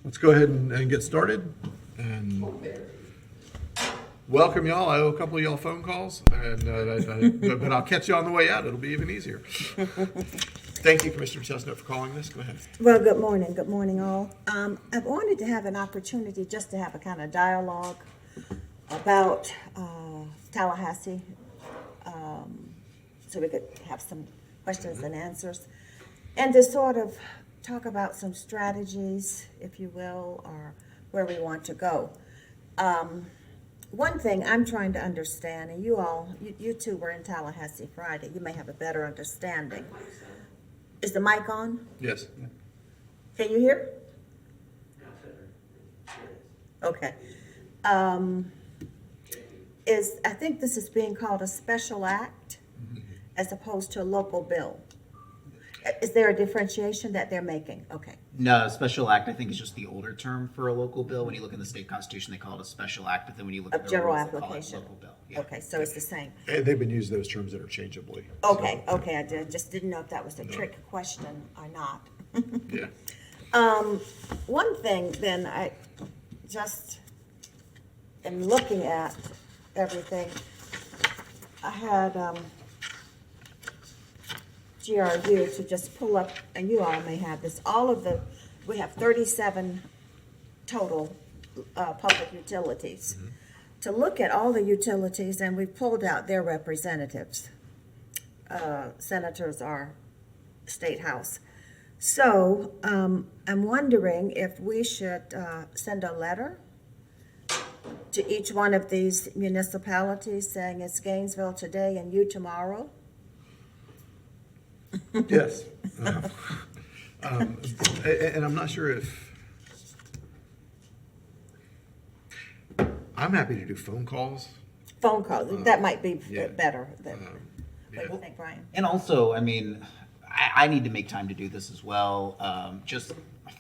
Let's go ahead and get started. And welcome y'all. I owe a couple of y'all phone calls, but I'll catch you on the way out. It'll be even easier. Thank you, Commissioner Chestnut, for calling this. Go ahead. Well, good morning. Good morning, all. I've wanted to have an opportunity just to have a kind of dialogue about Tallahassee, so we could have some questions and answers, and to sort of talk about some strategies, if you will, or where we want to go. One thing I'm trying to understand, and you two were in Tallahassee Friday, you may have a better understanding. Is the mic on? Yes. Can you hear? Okay. I think this is being called a special act as opposed to a local bill. Is there a differentiation that they're making? Okay. No, special act I think is just the older term for a local bill. When you look in the state constitution, they call it a special act, but then when you look at the General rules, they call it application. local bill. Yeah. Okay, so it's the same. And they've been using those terms interchangeably. Okay, okay, just didn't know if that was a trick question or not. Yeah. One thing then, I just am looking at everything. I had GRU to just pull up, and you all may have this, we have 37 total public utilities. Mm-hmm. To look at all the utilities, and we pulled out their representatives. Senators are state house. So I'm wondering if we should send a letter to each one of these municipalities saying it's Gainesville today and you tomorrow. Yes. And I'm not sure if I'm happy to do phone calls. Phone calls, that might be better. What do you think, Brian? And also, I mean, I need to make time to do this as well. Just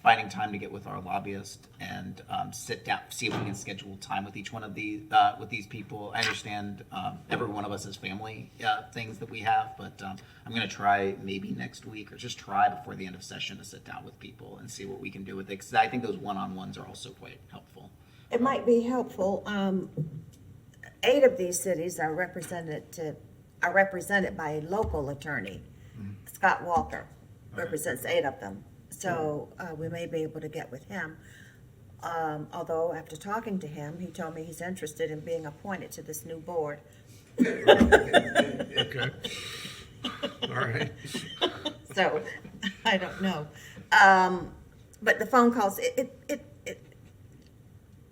finding time to get with our lobbyist and sit down, see if we can schedule time with each one of these with these people. I understand every one of us has family things that we have, but I'm going to try maybe next week or just try before the end of session to sit down with people and see what we can do with it. Because I think those one-on-ones are also quite helpful. It might be helpful. 8 of these cities are represented by a local attorney. Mm-hmm. Scott Walker represents 8 of them. So we may be able to get with him. Although after talking to him, he told me he's interested in being appointed to this new board. Okay. All right. So I don't know. But the phone calls,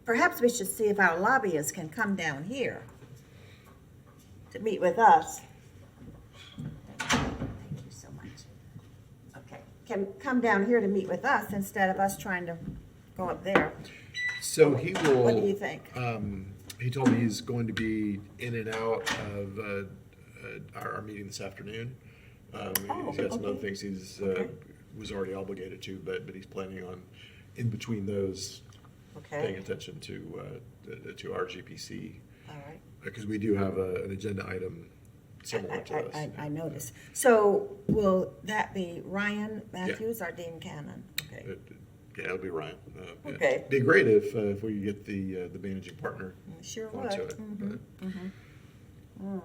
perhaps we should see if our lobbyists can come down here to meet with us. Thank you so much. Okay, can come down here to meet with us instead of us trying to go up there. So he will. What do you think? He told me he's going to be in and out of our meeting this afternoon. He's got some other things he's was already obligated to, but he's planning on in between those. Okay. Paying attention to our GPC. All right. Because we do have an agenda item similar to this. I noticed. So will that be Ryan Matthews or Dean Cannon? Okay. Yeah, it'll be Ryan. Okay. It'd be great if we could get the managing partner Sure onto would. it. Mm-hmm.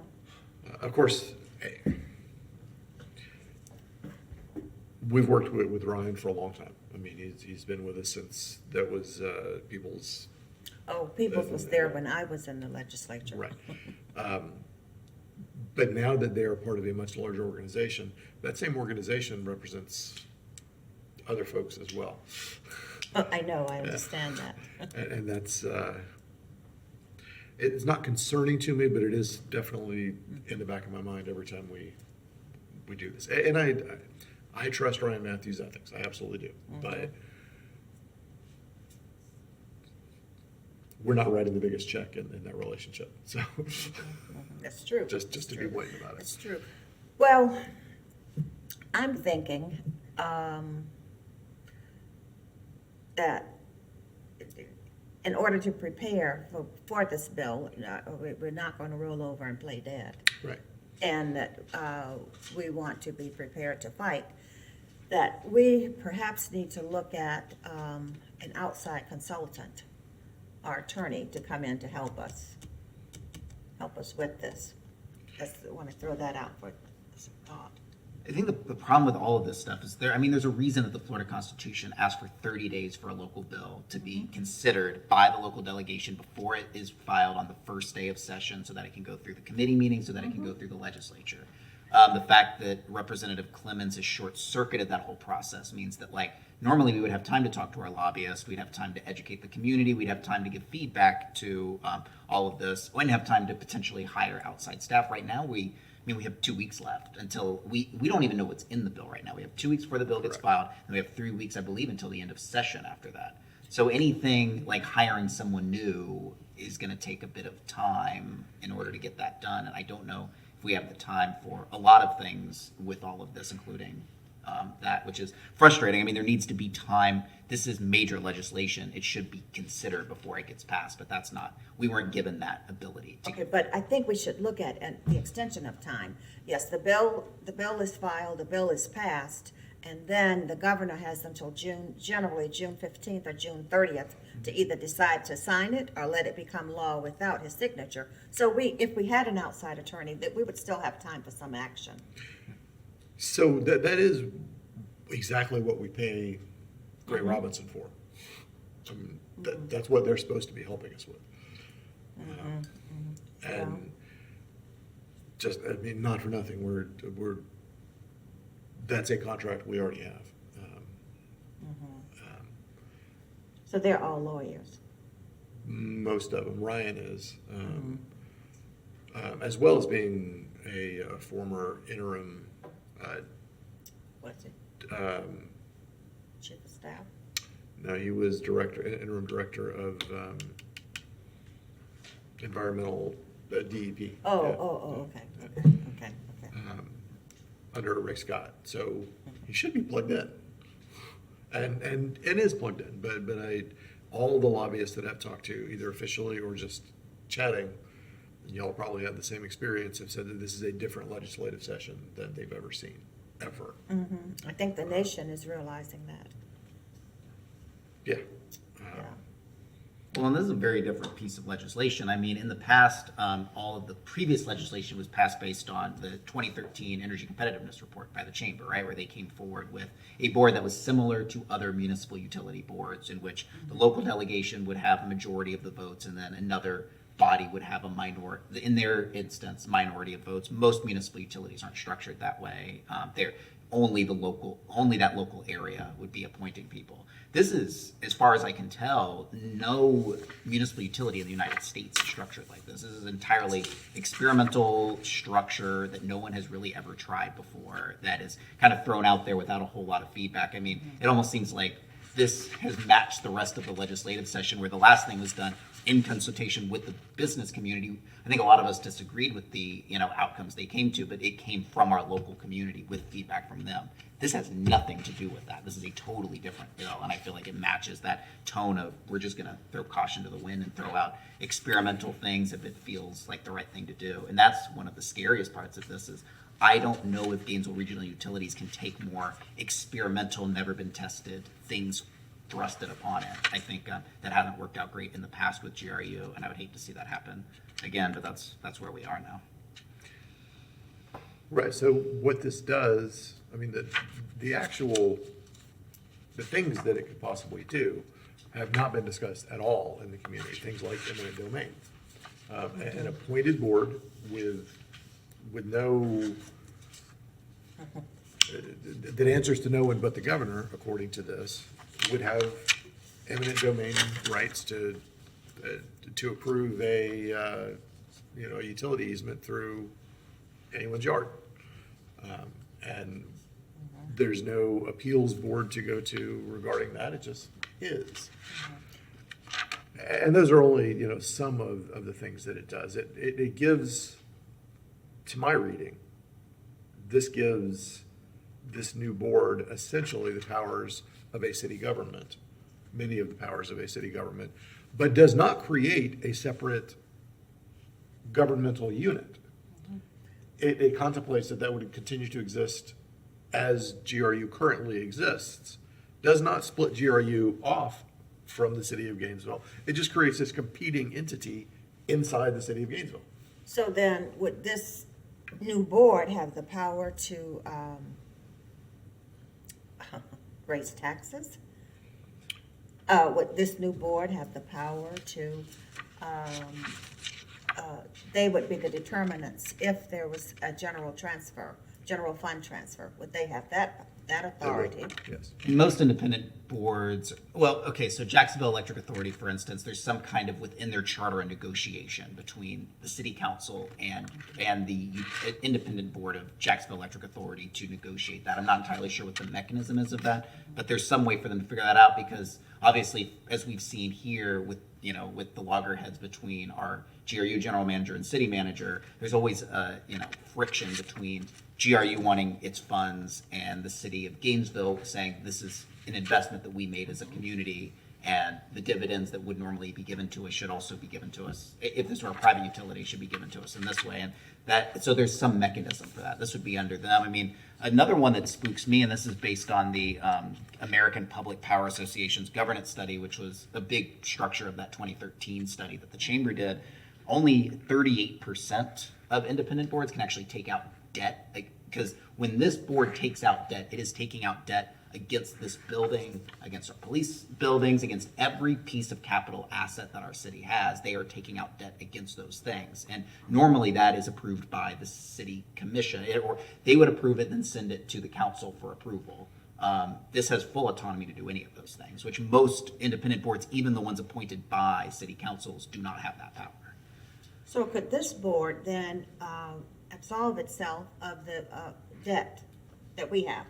Of course, we've worked with Ryan for a long time. I mean, he's been with us since that was People's. Oh, Peoples was there when I was in the legislature. Right. But now that they are part of a much larger organization, that same organization represents other folks as well. Oh, I know, I understand that. And that's, it's not concerning to me, but it is definitely in the back of my mind every time we do this. And I trust Ryan Matthews' ethics. I absolutely do. Mm-hmm. But we're not writing the biggest check in that relationship. So that's true. Just to be blatant about it. That's true. Well, I'm thinking that in order to prepare for this bill, we're not going to roll over and play dead. Right. And that we want to be prepared to fight. that we perhaps need to look at an outside consultant or attorney to come in to help us with this. I want to throw that out for some thought. I think the problem with all of this stuff is there's a reason that the Florida Constitution asks for 30 days for a local bill to be considered by the local delegation before it is filed on the first day of session so that it can go through the committee meeting, so that it can go through the legislature. The fact that Representative Clemens has short-circuited that whole process means that, like, normally we would have time to talk to our lobbyists, we'd have time to educate the community, we'd have time to give feedback to all of this, we'd have time to potentially hire outside staff. Right now, we have 2 weeks left until we don't even know what's in the bill right now. We have 2 weeks before the bill gets filed, and we have 3 weeks, I believe, until the end of session after that. So anything like hiring someone new is going to take a bit of time in order to get that done. And I don't know if we have the time for a lot of things with all of this, including that, which is frustrating. I mean, there needs to be time. This is major legislation. It should be considered before it gets passed, but that's not. We weren't given that ability. Okay, but I think we should look at the extension of time. Yes, the bill is filed, the bill is passed, and then the governor has until generally June 15th or June 30th to either decide to sign it or let it become law without his signature. So if we had an outside attorney, that we would still have time for some action. So that is exactly what we pay Gray Robinson for. I mean, that's what they're supposed to be helping us with. And just, I mean, not for nothing, we're that's a contract we already have. So they're all lawyers. Most of them. Ryan is, as well as being a former interim What's it? Chief of staff? No, he was interim director of environmental DEP. Okay. Under Rick Scott, so he should be plugged in, and is plugged in. But all the lobbyists that I've talked to, either officially or just chatting, and y'all probably have the same experience, have said that this is a different legislative session than they've ever seen, ever. I think the nation is realizing that. Yeah. Well, and this is a very different piece of legislation. I mean, in the past, all of the previous legislation was passed based on the 2013 Energy Competitiveness Report by the Chamber, right, where they came forward with a board that was similar to other municipal utility boards, in which the local delegation would have a majority of the votes, and then another body would have a minority, in their instance, minority of votes. Most municipal utilities aren't structured that way. They're only that local area would be appointing people. This is, as far as I can tell, no municipal utility in the United States is structured like this. This is entirely experimental structure that no one has really ever tried before, that is kind of thrown out there without a whole lot of feedback. I mean, it almost seems like this has matched the rest of the legislative session, where the last thing was done in consultation with the business community. I think a lot of us disagreed with the outcomes they came to, but it came from our local community with feedback from them. This has nothing to do with that. This is a totally different bill, and I feel like it matches that tone of, we're just going to throw caution to the wind and throw out experimental things if it feels like the right thing to do. And that's one of the scariest parts of this, is I don't know if Gainesville Regional Utilities can take more experimental, never been tested things thrusted upon it. I think that hasn't worked out great in the past with GRU, and I would hate to see that happen again, but that's where we are now. Right, so what this does, I mean, the things that it could possibly do have not been discussed at all in the community. Things like eminent domain. An appointed board with no, that answers to no one but the governor, according to this, would have eminent domain rights to approve a utility easement through anyone's yard. And there's no appeals board to go to regarding that. It just is. And those are only, some of the things that it does. It gives, to my reading, this gives this new board essentially the powers of a city government, many of the powers of a city government, but does not create a separate governmental unit. It contemplates that would continue to exist as GRU currently exists, does not split GRU off from the city of Gainesville. It just creates this competing entity inside the city of Gainesville. So then, would this new board have the power to raise taxes? Would this new board have the power to, they would be the determinants if there was a general fund transfer? Would they have that authority? Yes. Most independent boards, well, okay, so Jacksonville Electric Authority, for instance, there's some kind of within their charter a negotiation between the city council and the independent board of Jacksonville Electric Authority to negotiate that. I'm not entirely sure what the mechanism is of that, but there's some way for them to figure that out, because obviously, as we've seen here with the loggerheads between our GRU general manager and city manager, there's always friction between GRU wanting its funds and the city of Gainesville saying this is an investment that we made as a community, and the dividends that would normally be given to us should also be given to us. If this were a private utility, should be given to us in this way. And so there's some mechanism for that. This would be under them. I mean, another one that spooks me, and this is based on the American Public Power Association's governance study, which was a big structure of that 2013 study that the chamber did. Only 38% of independent boards can actually take out debt, because when this board takes out debt, it is taking out debt against this building, against our police buildings, against every piece of capital asset that our city has. They are taking out debt against those things. And normally that is approved by the city commission, or they would approve it and then send it to the council for approval. This has full autonomy to do any of those things, which most independent boards, even the ones appointed by city councils, do not have that power. So could this board then absolve itself of the debt that we have?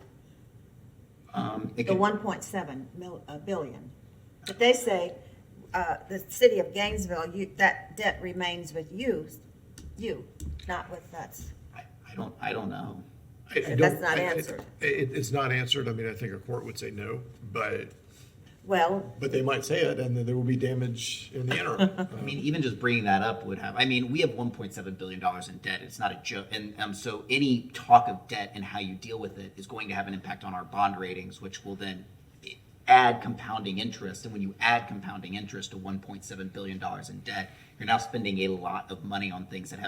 The 1.7 billion. But they say the city of Gainesville, that debt remains with you, not with us. I don't know. That's not answered. It's not answered. I mean, I think a court would say no, but Well, they might say it, and then there will be damage in the interim. I mean, even just bringing that up would have, I mean, we have $1.7 billion in debt. It's not a joke. And so any talk of debt and how you deal with it is going to have an impact on our bond ratings, which will then add compounding interest. And when you add compounding interest to $1.7 billion in debt, you're now spending a lot of money on things that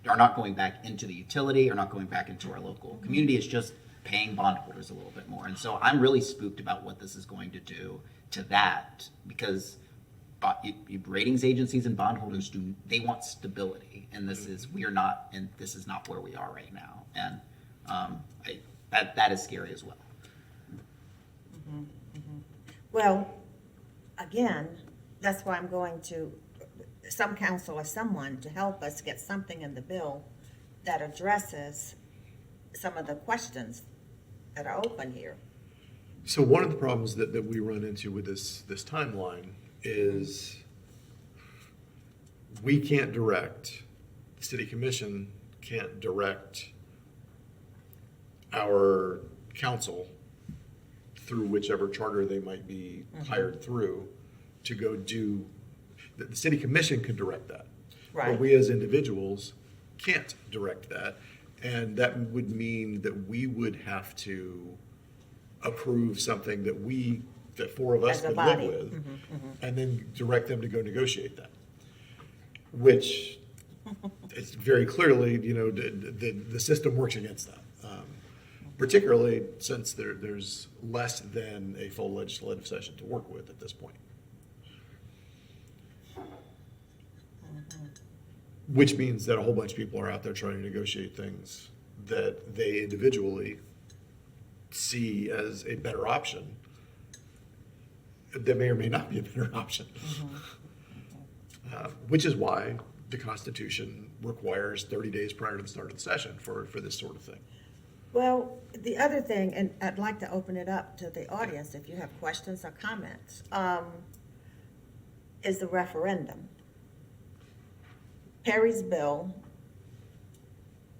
are not going back into the utility, or not going back into our local community. It's just paying bondholders a little bit more. And so I'm really spooked about what this is going to do to that, because ratings agencies and bondholders they want stability, and this is not where we are right now, and that is scary as well. Well, again, that's why I'm going to some council or someone to help us get something in the bill that addresses some of the questions that are open here. So one of the problems that we run into with this timeline is we can't direct, the city commission can't direct our council through whichever charter they might be hired through to go do, the city commission can direct that. Right. But we as individuals can't direct that. And that would mean that we would have to approve something that four of us As a could body. live with, and then direct them to go negotiate that. Which, it's very clearly, the system works against that. Particularly since there's less than a full legislative session to work with at this point. Which means that a whole bunch of people are out there trying to negotiate things that they individually see as a better option that may or may not be a better option. Which is why the Constitution requires 30 days prior to the start of the session for this sort of thing. Well, the other thing, and I'd like to open it up to the audience if you have questions or comments, is the referendum. Perry's bill,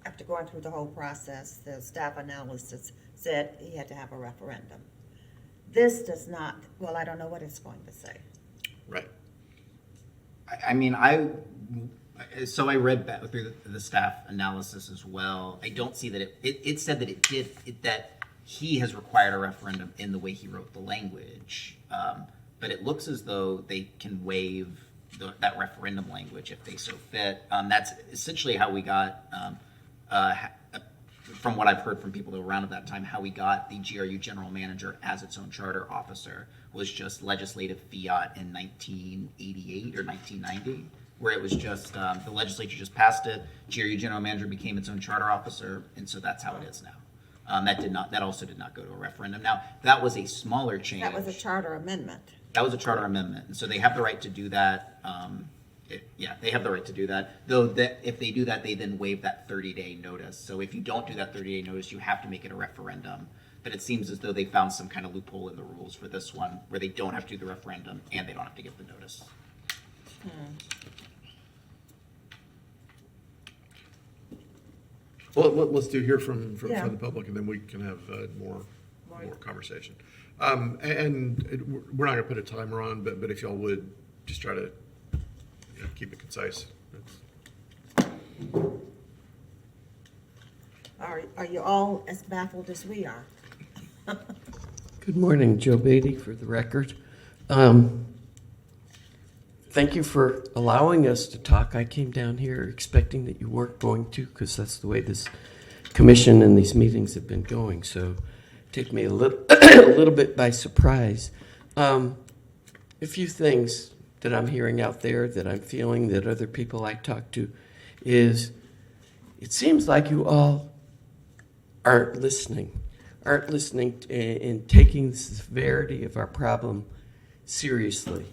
after going through the whole process, the staff analysis said he had to have a referendum. This does not, well, I don't know what it's going to say. Right. I mean, so I read through the staff analysis as well. I don't see that it said that that he has required a referendum in the way he wrote the language. But it looks as though they can waive that referendum language if they so fit. That's essentially how we got, from what I've heard from people that were around at that time, how we got the GRU general manager as its own charter officer was just legislative fiat in 1988 or 1990, where it was just the legislature just passed it, GRU general manager became its own charter officer, and so that's how it is now. That also did not go to a referendum. Now, that was a smaller change. That was a charter amendment. That was a charter amendment, and so they have the right to do that. They have the right to do that. Though if they do that, they then waive that 30-day notice. So if you don't do that 30-day notice, you have to make it a referendum. But it seems as though they found some kind of loophole in the rules for this one, where they don't have to do the referendum and they don't have to give the notice. Well, let's hear from Yeah. the public, and then we can have more conversation. And we're not going to put a timer on, but if y'all would just try to keep it concise. Are you all as baffled as we are? Good morning, Joe Beatty for the record. Thank you for allowing us to talk. I came down here expecting that you weren't going to, because that's the way this commission and these meetings have been going. So take me a little, a little bit by surprise. A few things that I'm hearing out there, that I'm feeling, that other people I talk to, is it seems like you all aren't listening and taking the severity of our problem seriously.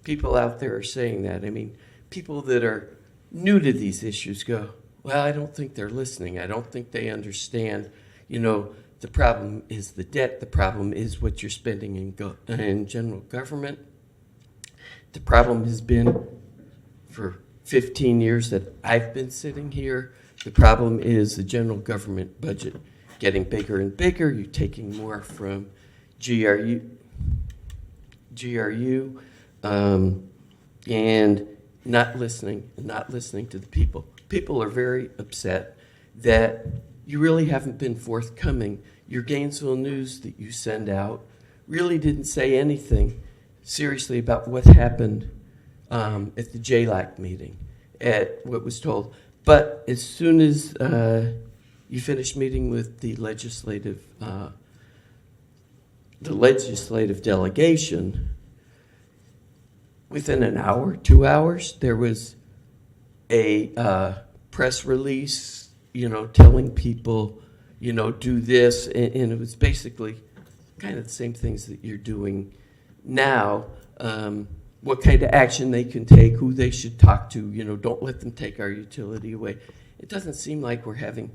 People out there are saying that. I mean, people that are new to these issues go, well, I don't think they're listening. I don't think they understand, the problem is the debt. The problem is what you're spending in general government. The problem has been for 15 years that I've been sitting here. The problem is the general government budget getting bigger and bigger. You're taking more from GRU, and not listening to the people. People are very upset that you really haven't been forthcoming. Your Gainesville News that you send out really didn't say anything seriously about what happened at the JLAC meeting, at what was told. But as soon as you finish meeting with the legislative delegation, within an hour, 2 hours, there was a press release, telling people, do this, and it was basically kind of the same things that you're doing now. What kind of action they can take, who they should talk to, don't let them take our utility away. It doesn't seem like we're having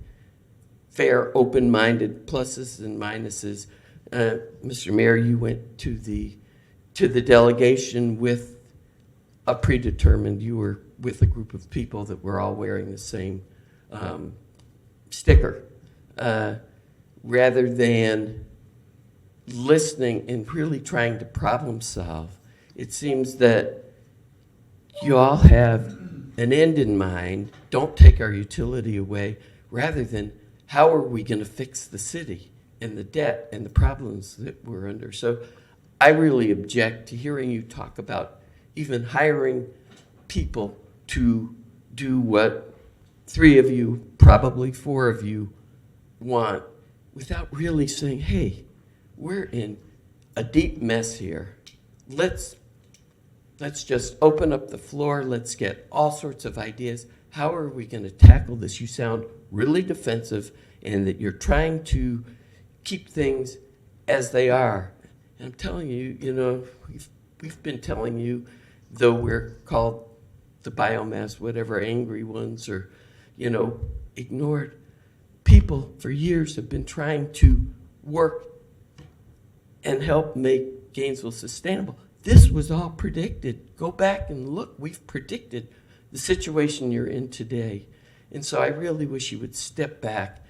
fair, open-minded pluses and minuses. Mr. Mayor, you went to the delegation with a predetermined, you were with a group of people that were all wearing the same sticker, rather than listening and really trying to problem solve. It seems that you all have an end in mind. Don't take our utility away, rather than how are we going to fix the city and the debt and the problems that we're under. So I really object to hearing you talk about even hiring people to do what 3 of you, probably 4 of you, want, without really saying, hey, we're in a deep mess here. Let's just open up the floor. Let's get all sorts of ideas. How are we going to tackle this? You sound really defensive, and that you're trying to keep things as they are. And I'm telling you, we've been telling you, though we're called the biomass, whatever, angry ones, or, ignored. People for years have been trying to work and help make Gainesville sustainable. This was all predicted. Go back and look. We've predicted the situation you're in today. And so I really wish you would step back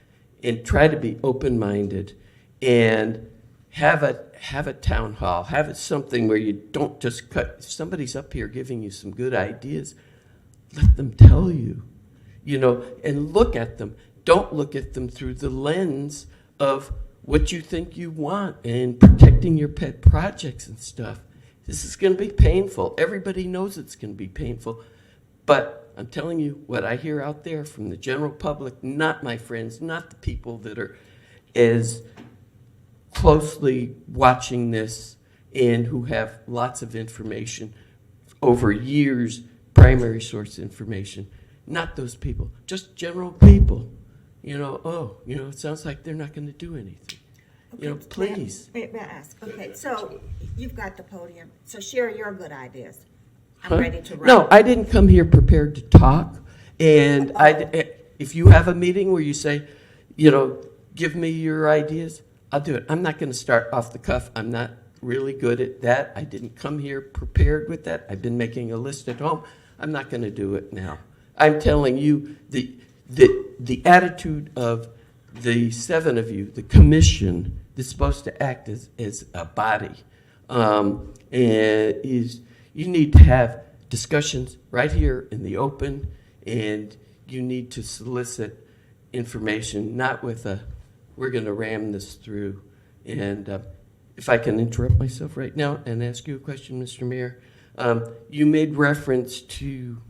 and try to be open-minded and have a town hall, have it something where you don't just cut. If somebody's up here giving you some good ideas, let them tell you, and look at them. Don't look at them through the lens of what you think you want and protecting your pet projects and stuff. This is going to be painful. Everybody knows it's going to be painful. But I'm telling you, what I hear out there from the general public, not my friends, not the people that are as closely watching this and who have lots of information over years, primary source information, not those people, just general people. It sounds like they're not going to do anything. Please. May I ask? Okay, so you've got the podium, so share your good ideas. I'm Huh? ready to run. No, I didn't come here prepared to talk. And if you have a meeting where you say, give me your ideas, I'll do it. I'm not going to start off the cuff. I'm not really good at that. I didn't come here prepared with that. I've been making a list at home. I'm not going to do it now. I'm telling you, the attitude of the seven of you, the commission that's supposed to act as a body, is you need to have discussions right here in the open, and you need to solicit information, not with we're going to ram this through. And if I can interrupt myself right now and ask you a question, Mr. Mayor, you made reference to,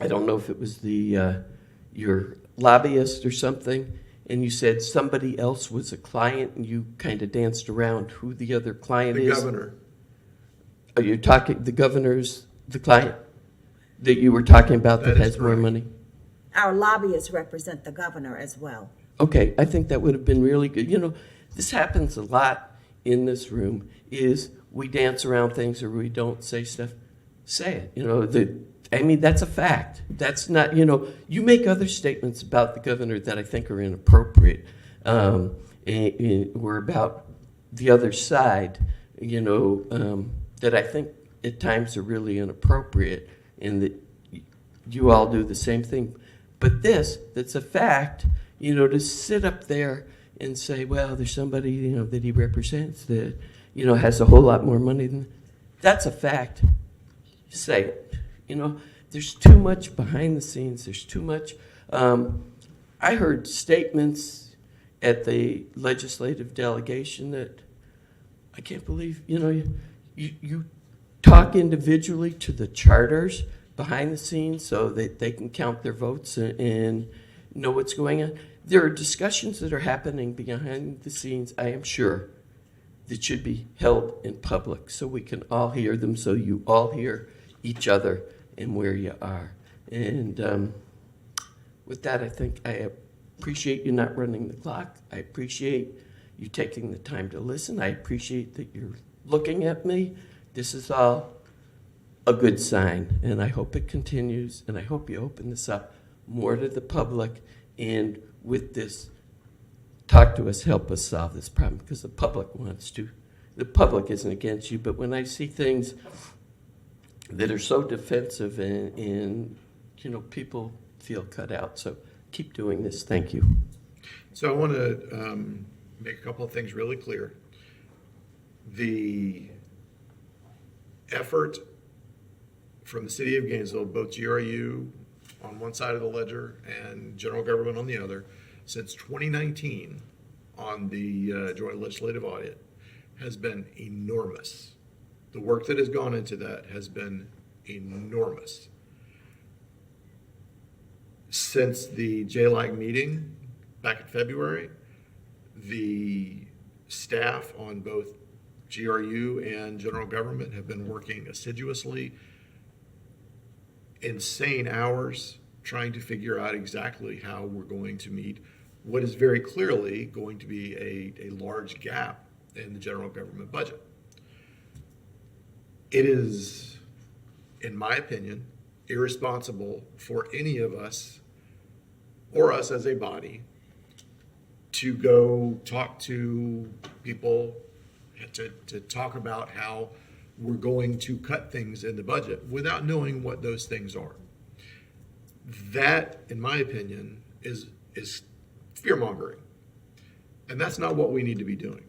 I don't know if it was your lobbyist or something, and you said somebody else was a client, and you kind of danced around who the other client The is. governor. Are you talking, the governor's the client that you were talking about that That is has more correct. money? Our lobbyists represent the governor as well. Okay, I think that would have been really good. This happens a lot in this room, is we dance around things or we don't say stuff. Say it. That's a fact. That's not, you make other statements about the governor that I think are inappropriate, or about the other side, that I think at times are really inappropriate, and that you all do the same thing. But that's a fact, to sit up there and say, well, there's somebody, that he represents that, has a whole lot more money than, that's a fact. Say it. There's too much behind the scenes. There's too much. I heard statements at the legislative delegation that I can't believe, you talk individually to the charters behind the scenes so that they can count their votes and know what's going on. There are discussions that are happening behind the scenes, I am sure, that should be held in public so we can all hear them, so you all hear each other and where you are. And with that, I think I appreciate you not running the clock. I appreciate you taking the time to listen. I appreciate that you're looking at me. This is all a good sign, and I hope it continues, and I hope you open this up more to the public, and with this, talk to us, help us solve this problem, because the public wants to. The public isn't against you, but when I see things that are so defensive and people feel cut out. So keep doing this. Thank you. So I want to make a couple of things really clear. The effort from the city of Gainesville, both GRU on one side of the ledger and general government on the other, since 2019 on the joint legislative audit has been enormous. The work that has gone into that has been enormous. Since the JLAG meeting back in February, the staff on both GRU and general government have been working assiduously, insane hours, trying to figure out exactly how we're going to meet what is very clearly going to be a large gap in the general government budget. It is, in my opinion, irresponsible for any of us or us as a body to go talk to people to talk about how we're going to cut things in the budget without knowing what those things are. That, in my opinion, is fear-mongering. And that's not what we need to be doing.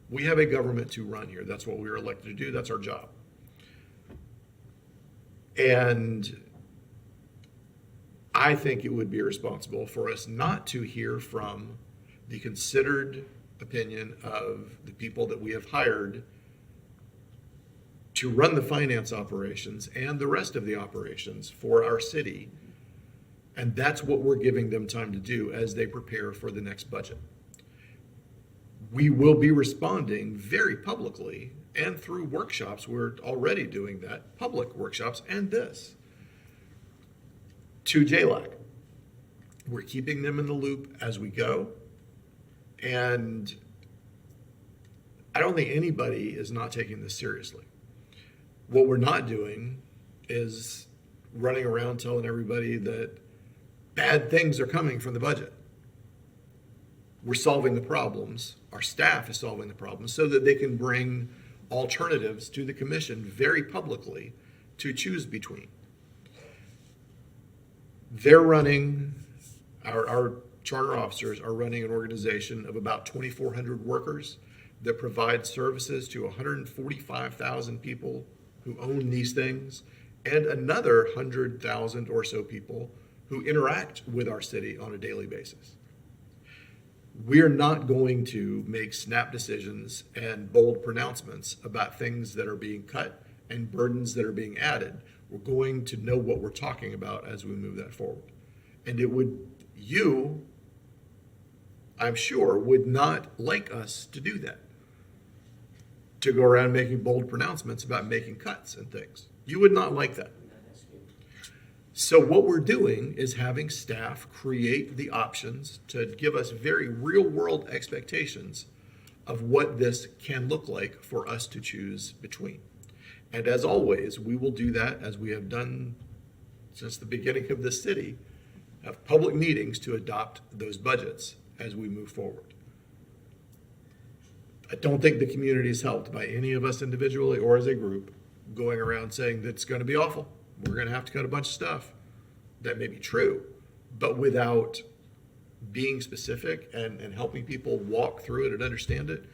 We have a government to run here. That's what we were elected to do. That's our job. And I think it would be irresponsible for us not to hear from the considered opinion of the people that we have hired to run the finance operations and the rest of the operations for our city. And that's what we're giving them time to do as they prepare for the next budget. We will be responding very publicly and through workshops. We're already doing that, public workshops and this, to JLAC. We're keeping them in the loop as we go. And I don't think anybody is not taking this seriously. What we're not doing is running around telling everybody that bad things are coming from the budget. We're solving the problems. Our staff is solving the problems so that they can bring alternatives to the commission very publicly to choose between. They're running, our charter officers are running an organization of about 2,400 workers that provide services to 145,000 people who own these things, and another 100,000 or so people who interact with our city on a daily basis. We're not going to make snap decisions and bold pronouncements about things that are being cut and burdens that are being added. We're going to know what we're talking about as we move that forward. And you, I'm sure, would not like us to do that, to go around making bold pronouncements about making cuts and things. You would not like that. So what we're doing is having staff create the options to give us very real world expectations of what this can look like for us to choose between. And as always, we will do that as we have done since the beginning of this city, have public meetings to adopt those budgets as we move forward. I don't think the community is helped by any of us individually or as a group going around saying that it's going to be awful. We're going to have to cut a bunch of stuff. That may be true, but without being specific and helping people walk through it and understand it,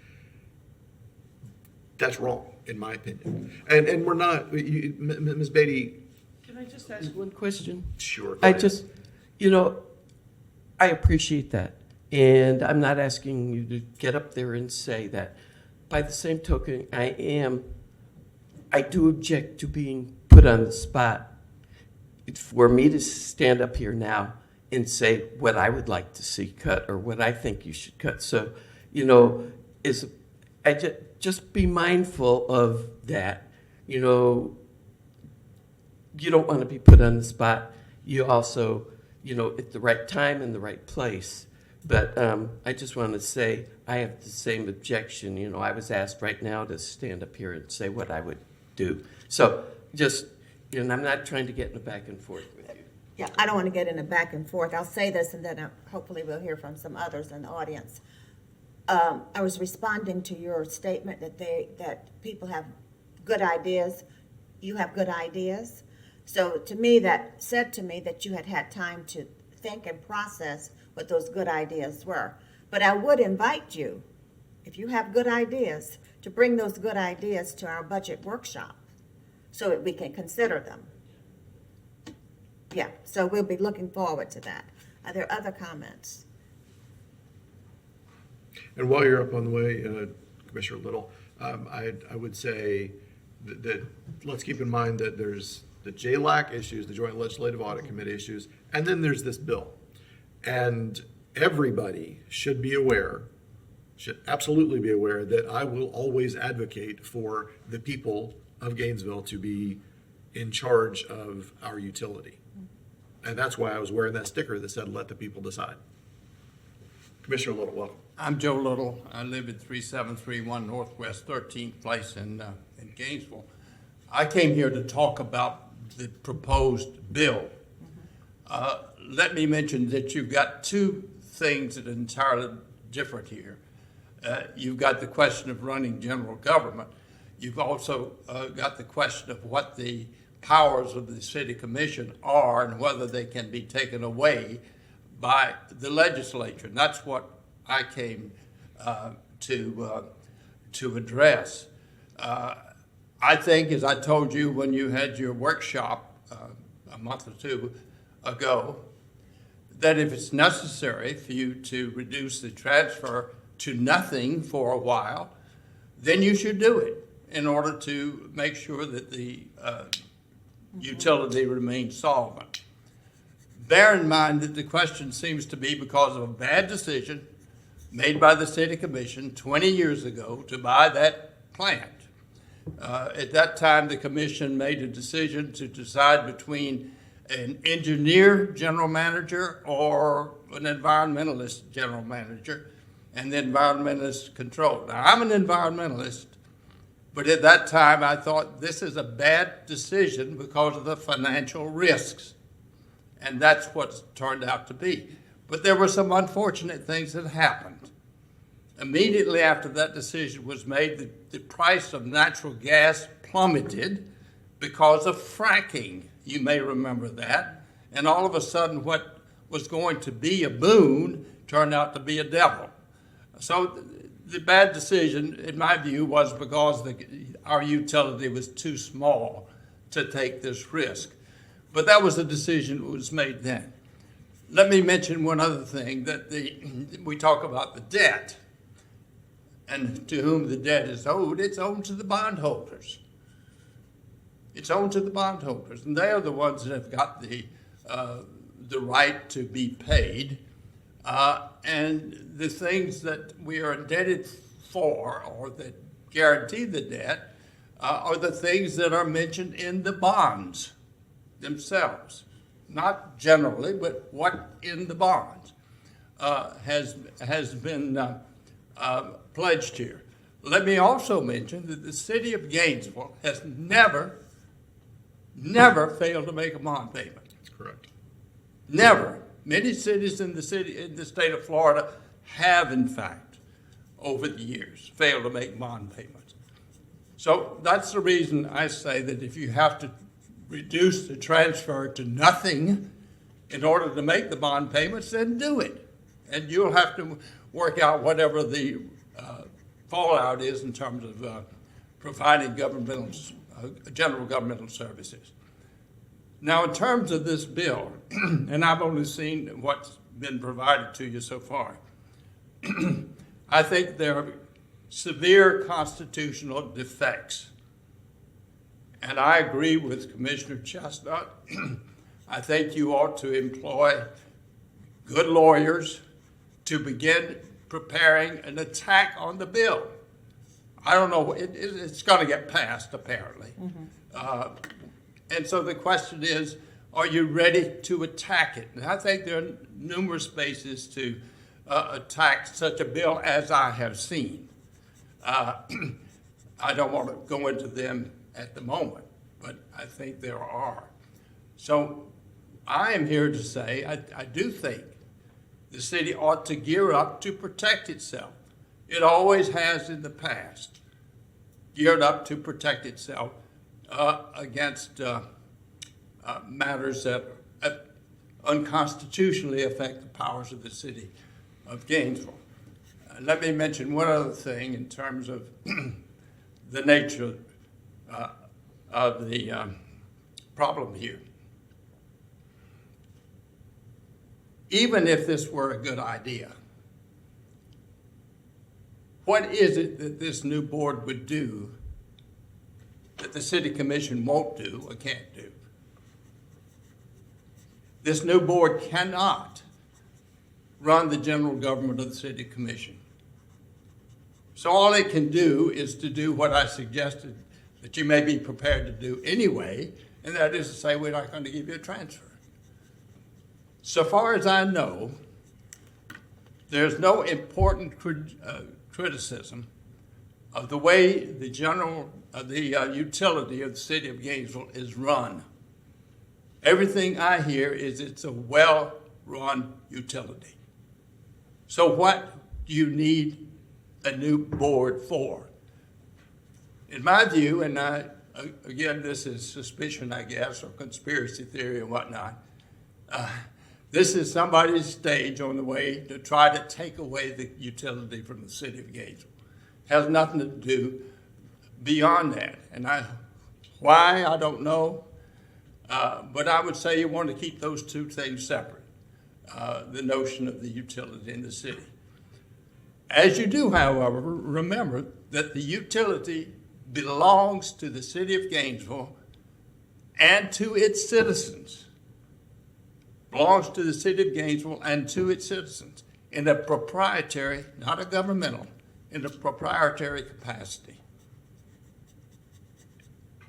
that's wrong, in my opinion. And we're not, Ms. Beatty. Can I just ask one question? Sure. Go I ahead. just, I appreciate that. And I'm not asking you to get up there and say that. By the same token, I do object to being put on the spot. For me to stand up here now and say what I would like to see cut or what I think you should cut. So, just be mindful of that. You don't want to be put on the spot. You also, at the right time and the right place. But I just want to say I have the same objection. I was asked right now to stand up here and say what I would do. So just, and I'm not trying to get in a back and forth with you. Yeah, I don't want to get in a back and forth. I'll say this and then hopefully we'll hear from some others in the audience. I was responding to your statement that people have good ideas. You have good ideas. So to me, that said to me that you had time to think and process what those good ideas were. But I would invite you, if you have good ideas, to bring those good ideas to our budget workshop so that we can consider them. Yeah, so we'll be looking forward to that. Are there other comments? And while you're up on the way, Commissioner Little, I would say that let's keep in mind that there's the JLAC issues, the Joint Legislative Audit Committee issues, and then there's this bill. And everybody should absolutely be aware that I will always advocate for the people of Gainesville to be in charge of our utility. And that's why I was wearing that sticker that said, "Let the people decide." Commissioner Little, welcome. I'm Joe Little. I live at 3731 Northwest 13th Place in Gainesville. I came here to talk about the proposed bill. Let me mention that you've got two things that are entirely different here. You've got the question of running general government. You've also got the question of what the powers of the city commission are and whether they can be taken away by the legislature. And that's what I came to address. I think, as I told you when you had your workshop a month or two ago, that if it's necessary for you to reduce the transfer to nothing for a while, then you should do it in order to make sure that the utility remains solvent. Bear in mind that the question seems to be because of a bad decision made by the city commission 20 years ago to buy that plant. At that time, the commission made a decision to decide between an engineer general manager or an environmentalist general manager, and the environmentalist control. Now, I'm an environmentalist, but at that time I thought this is a bad decision because of the financial risks. And that's what it turned out to be. But there were some unfortunate things that happened. Immediately after that decision was made, the price of natural gas plummeted because of fracking. You may remember that. And all of a sudden, what was going to be a boon turned out to be a devil. So the bad decision, in my view, was because our utility was too small to take this risk. But that was the decision that was made then. Let me mention one other thing, that we talk about the debt, and to whom the debt is owed. It's owed to the bondholders. It's owed to the bondholders, and they are the ones that have got the right to be paid. And the things that we are indebted for, or that guarantee the debt, are the things that are mentioned in the bonds themselves. Not generally, but what in the bonds has been pledged here. Let me also mention that the city of Gainesville has never failed to make a bond payment. That's correct. Never. Many cities in the state of Florida have, in fact, over the years, failed to make bond payments. So that's the reason I say that if you have to reduce the transfer to nothing in order to make the bond payments, then do it. And you'll have to work out whatever the fallout is in terms of providing general governmental services. Now, in terms of this bill, and I've only seen what's been provided to you so far, I think there are severe constitutional defects. And I agree with Commissioner Chestnut. I think you ought to employ good lawyers to begin preparing an attack on the bill. I don't know, it's going to get passed, apparently. Mm-hmm. And so the question is, are you ready to attack it? And I think there are numerous bases to attack such a bill as I have seen. I don't want to go into them at the moment, but I think there are. So I am here to say I do think the city ought to gear up to protect itself. It always has in the past geared up to protect itself against matters that unconstitutionally affect the powers of the city of Gainesville. Let me mention one other thing in terms of the nature of the problem here. Even if this were a good idea, what is it that this new board would do that the city commission won't do or can't do? This new board cannot run the general government of the city commission. So all it can do is to do what I suggested that you may be prepared to do anyway, and that is to say we're not going to give you a transfer. So far as I know, there's no important criticism of the way the utility of the city of Gainesville is run. Everything I hear is it's a well-run utility. So what do you need a new board for? In my view, and again, this is suspicion, I guess, or conspiracy theory and whatnot, this is somebody's stage on the way to try to take away the utility from the city of Gainesville. Has nothing to do beyond that. And why, I don't know. But I would say you want to keep those two things separate, the notion of the utility in the city. As you do, however, remember that the utility belongs to the city of Gainesville and to its citizens. Belongs to the city of Gainesville and to its citizens in a proprietary, not a governmental, in a proprietary capacity.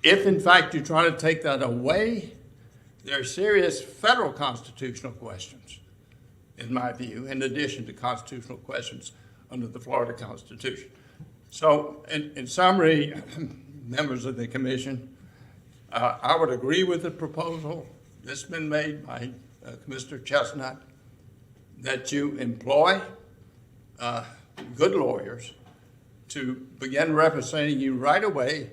If in fact you try to take that away, there are serious federal constitutional questions, in my view, in addition to constitutional questions under the Florida Constitution. So, in summary, members of the commission, I would agree with the proposal that's been made by Commissioner Chestnut, that you employ good lawyers to begin representing you right away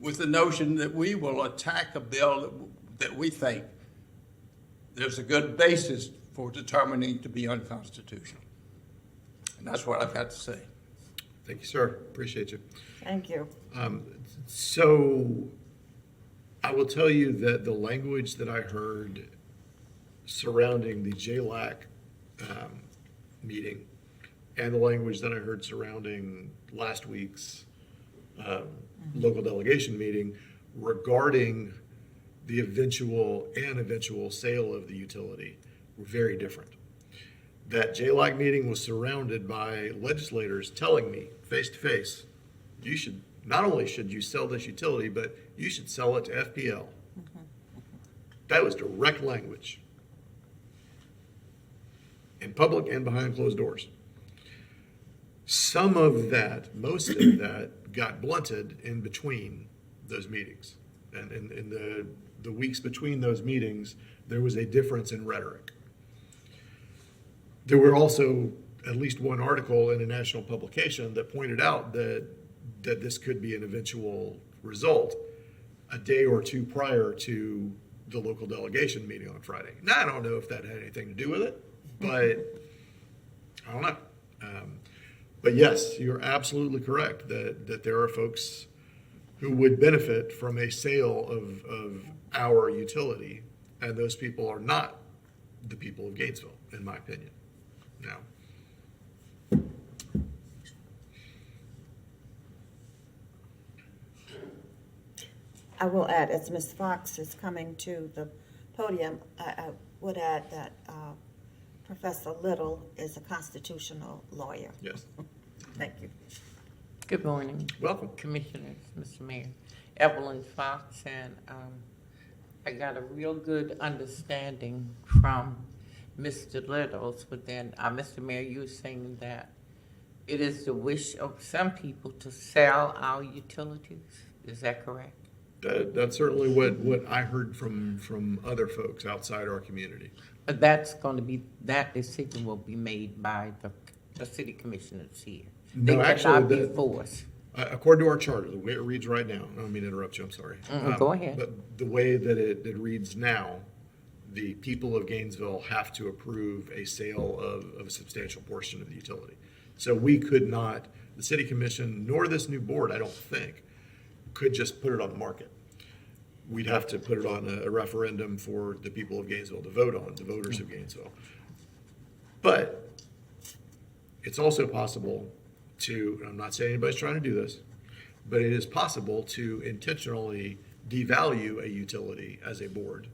with the notion that we will attack a bill that we think there's a good basis for determining to be unconstitutional. And that's what I've got to say. Thank you, sir. Appreciate you. Thank you. So I will tell you that the language that I heard surrounding the JLAC meeting and the language that I heard surrounding last week's local delegation meeting regarding the eventual sale of the utility were very different. That JLAC meeting was surrounded by legislators telling me face to face, not only should you sell this utility, but you should sell it to FPL. That was direct language. In public and behind closed doors. Some of that, most of that, got blunted in between those meetings. And in the weeks between those meetings, there was a difference in rhetoric. There were also at least one article in a national publication that pointed out that this could be an eventual result a day or two prior to the local delegation meeting on Friday. Now, I don't know if that had anything to do with it, but I don't know. But yes, you're absolutely correct that there are folks who would benefit from a sale of our utility, and those people are not the people of Gainesville, in my opinion. Now, I will add, as Ms. Fox is coming to the podium, I would add that Professor Little is a constitutional lawyer. yes, Thank you. Good morning, welcome. Commissioners, Mr. Mayor. Evelyn Fox, and I got a real good understanding from Mr. Little's, but then, Mr. Mayor, you were saying that it is the wish of some people to sell our utilities. Is that correct? That's certainly what I heard from other folks outside our community. But that's going to be, that decision will be made by the city commissioners here. They No, cannot actually, be forced. According to our charter, the way it reads right now, I don't mean to interrupt you, I'm sorry. Go ahead. But the way that it reads now, the people of Gainesville have to approve a sale of a substantial portion of the utility. So we could not, the city commission, nor this new board, I don't think, could just put it on the market. We'd have to put it on a referendum for the people of Gainesville to vote on, the voters of Gainesville. But it's also possible to, and I'm not saying anybody's trying to do this, but it is possible to intentionally devalue a utility as a board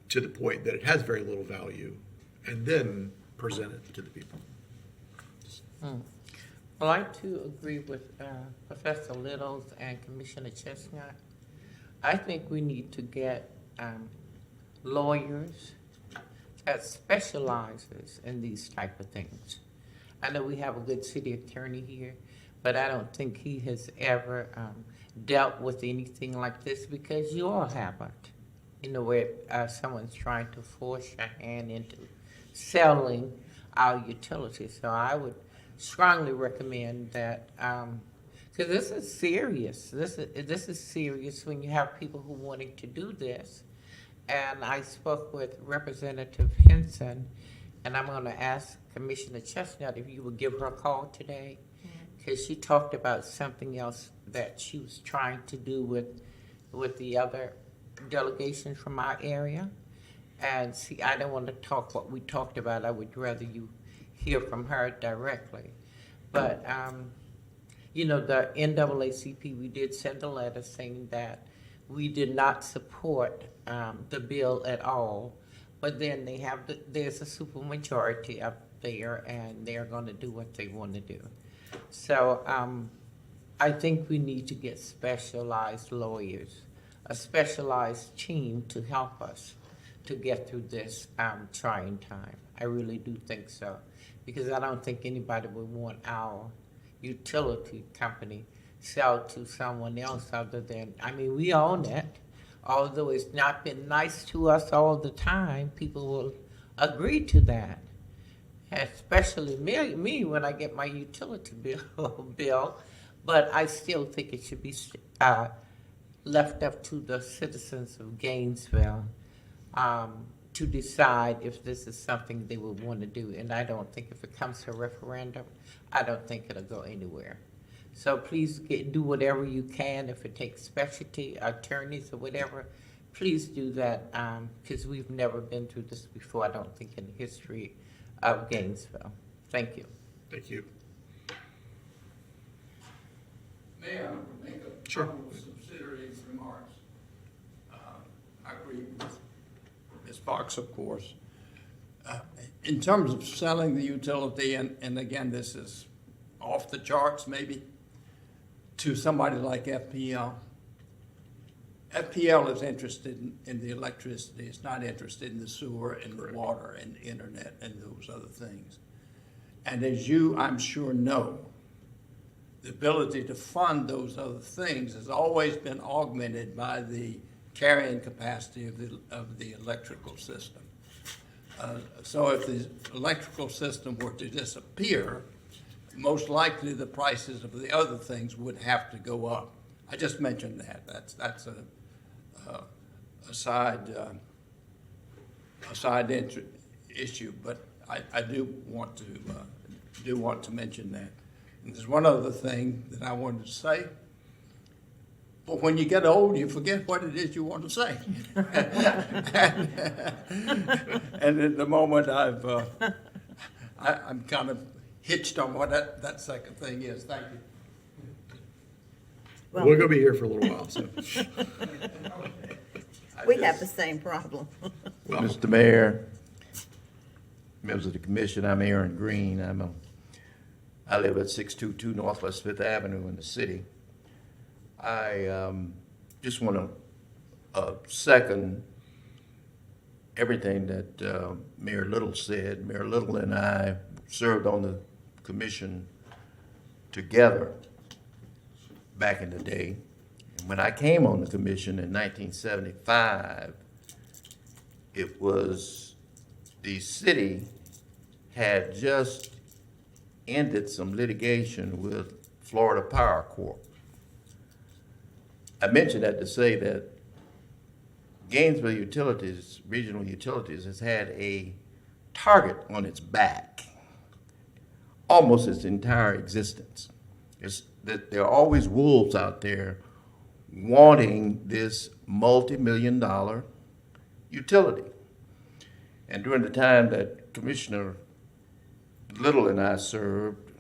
to the point that it has very little value and then present it to the people. Well, I too agree with Professor Littles and Commissioner Chestnut. I think we need to get lawyers that specializes in these type of things. I know we have a good city attorney here, but I don't think he has ever dealt with anything like this, because you all haven't. You know, where someone's trying to force your hand into selling our utilities. So I would strongly recommend that, because this is serious. This is serious when you have people who wanting to do this. And I spoke with Representative Henson, and I'm going to ask Commissioner Chestnut if you would give her a call today, because she talked about something else that she was trying to do with the other delegations from our area. And see, I don't want to talk what we talked about. I would rather you hear from her directly. But, you know, the NAACP, we did send a letter saying that we did not support the bill at all. But then there's a supermajority up there, and they're going to do what they want to do. So I think we need to get specialized lawyers, a specialized team to help us to get through this trying time. I really do think so, because I don't think anybody would want our utility company sell to someone else other than, I mean, we own it. Although it's not been nice to us all the time, people will agree to that. Especially me when I get my utility bill. But I still think it should be left up to the citizens of Gainesville to decide if this is something they would want to do. And I don't think if it comes to a referendum, I don't think it'll go anywhere. So please do whatever you can. If it takes specialty attorneys or whatever, please do that, because we've never been through this before, I don't think, in the history of Gainesville. Thank you. Thank you. May I make a Sure. couple of subsidiary remarks? I agree with Ms. Fox, of course. In terms of selling the utility, and again, this is off the charts maybe, to somebody like FPL. FPL is interested in the electricity. It's not interested in the sewer and the water and the internet and those other things. And as you, I'm sure, know, the ability to fund those other things has always been augmented by the carrying capacity of the electrical system. So if the electrical system were to disappear, most likely the prices of the other things would have to go up. I just mentioned that. That's a side issue, but I do want to mention that. And there's one other thing that I wanted to say. But when you get old, you forget what it is you want to say. And at the moment, I'm kind of hitched on what that second thing is. Thank you. Well, We're gonna be here for a little while, so. we have the same problem. Mr. Mayor, members of the commission, I'm Aaron Green. I live at 622 Northwest Fifth Avenue in the city. I just want to second everything that Mayor Little said. Mayor Little and I served on the commission together back in the day. And when I came on the commission in 1975, it was the city had just ended some litigation with Florida Power Corp. I mention that to say that Gainesville Utilities, Regional Utilities, has had a target on its back almost its entire existence. It's that there are always wolves out there wanting this multi-million-dollar utility. And during the time that Commissioner Little and I served,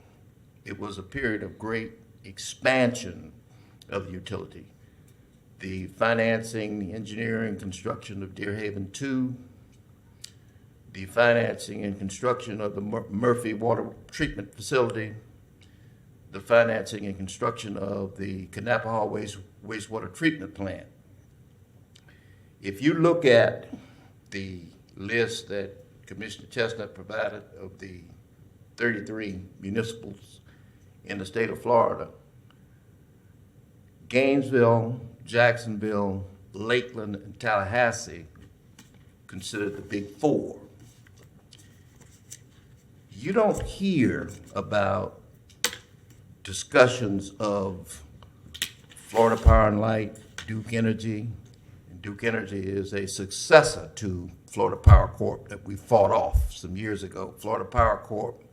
it was a period of great expansion of the utility. The financing, the engineering, construction of Deer Haven 2, the financing and construction of the Murphy Water Treatment Facility, the financing and construction of the Kanapaha Wastewater Treatment Plant. If you look at the list that Commissioner Chestnut provided of the 33 municipals in the state of Florida, Gainesville, Jacksonville, Lakeland, and Tallahassee considered the big four. You don't hear about discussions of Florida Power and Light, Duke Energy. And Duke Energy is a successor to Florida Power Corp that we fought off some years ago. Florida Power Corp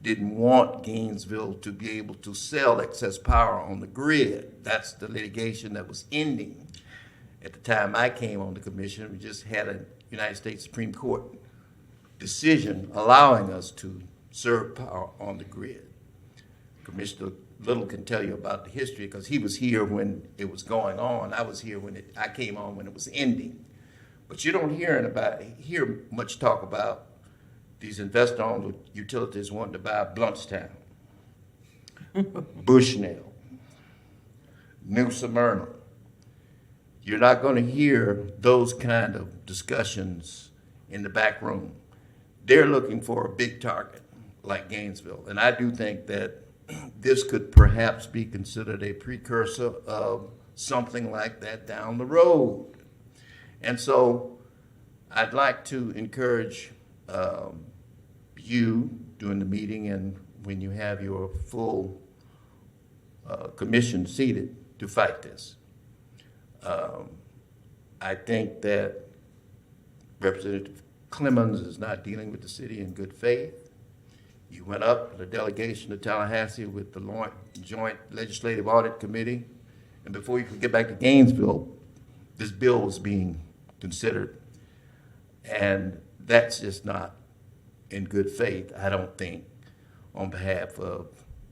didn't want Gainesville to be able to sell excess power on the grid. That's the litigation that was ending. At the time I came on the commission, we just had a United States Supreme Court decision allowing us to serve power on the grid. Commissioner Little can tell you about the history, because he was here when it was going on. I was here when I came on when it was ending. But you don't hear much talk about these investor-owned utilities wanting to buy Bluntstown, Bushnell, New Smyrna. You're not going to hear those kind of discussions in the back room. They're looking for a big target like Gainesville. And I do think that this could perhaps be considered a precursor of something like that down the road. And so I'd like to encourage you during the meeting and when you have your full commission seated to fight this. I think that Representative Clemens is not dealing with the city in good faith. You went up with a delegation to Tallahassee with the Joint Legislative Audit Committee, and before you could get back to Gainesville, this bill was being considered. And that's just not in good faith, I don't think, on behalf of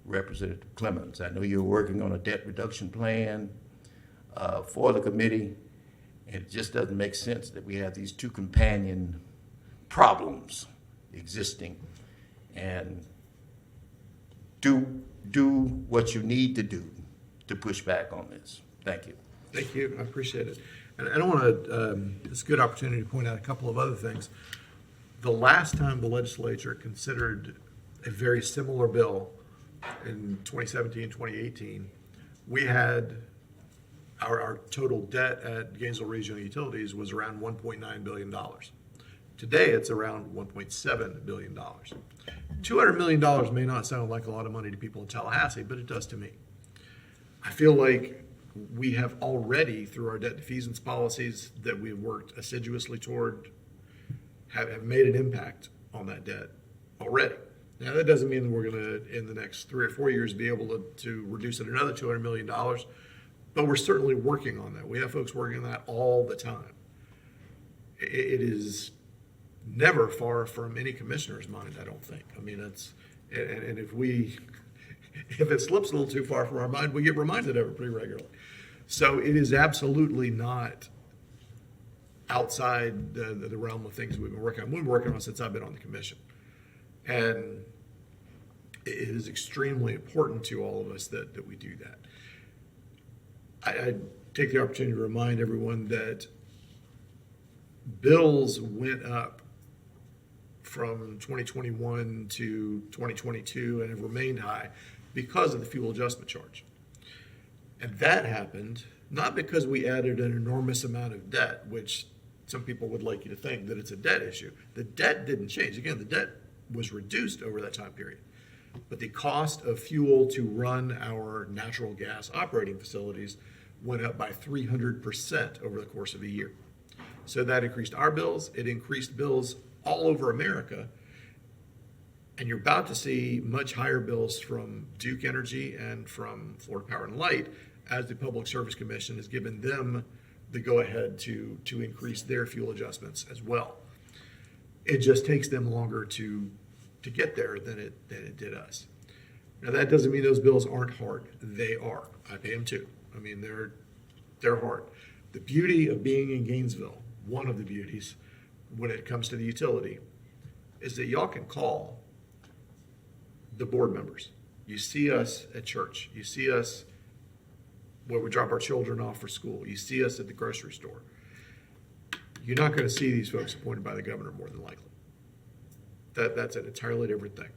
Representative Clemens. I know you're working on a debt reduction plan for the committee. It just doesn't make sense that we have these two companion problems existing. And do what you need to do to push back on this. Thank you. Thank you, I appreciate it. And I want to, it's a good opportunity to point out a couple of other things. The last time the legislature considered a very similar bill in 2017, 2018, we had our total debt at Gainesville Regional Utilities was around $1.9 billion. Today, it's around $1.7 billion. $200 million may not sound like a lot of money to people in Tallahassee, but it does to me. I feel like we have already, through our debt defeasance policies that we've worked assiduously toward, have made an impact on that debt already. Now, that doesn't mean that we're going to, in the next 3 or 4 years, be able to reduce it another $200 million, but we're certainly working on that. We have folks working on that all the time. It is never far from any commissioner's mind, I don't think. I mean, and if it slips a little too far from our mind, we get reminded of it pretty regularly. So it is absolutely not outside the realm of things we've been working on. We've been working on since I've been on the commission. And it is extremely important to all of us that we do that. I take the opportunity to remind everyone that bills went up from 2021 to 2022 and have remained high because of the fuel adjustment charge. And that happened not because we added an enormous amount of debt, which some people would like you to think that it's a debt issue. The debt didn't change. Again, the debt was reduced over that time period. But the cost of fuel to run our natural gas operating facilities went up by 300% over the course of a year. So that increased our bills. It increased bills all over America. And you're about to see much higher bills from Duke Energy and from Florida Power and Light as the Public Service Commission has given them the go-ahead to increase their fuel adjustments as well. It just takes them longer to get there than it did us. Now, that doesn't mean those bills aren't hard. They are. I pay them too. I mean, they're hard. The beauty of being in Gainesville, one of the beauties when it comes to the utility, is that y'all can call the board members. You see us at church. You see us where we drop our children off for school. You see us at the grocery store. You're not going to see these folks appointed by the governor more than likely. That's an entirely different thing.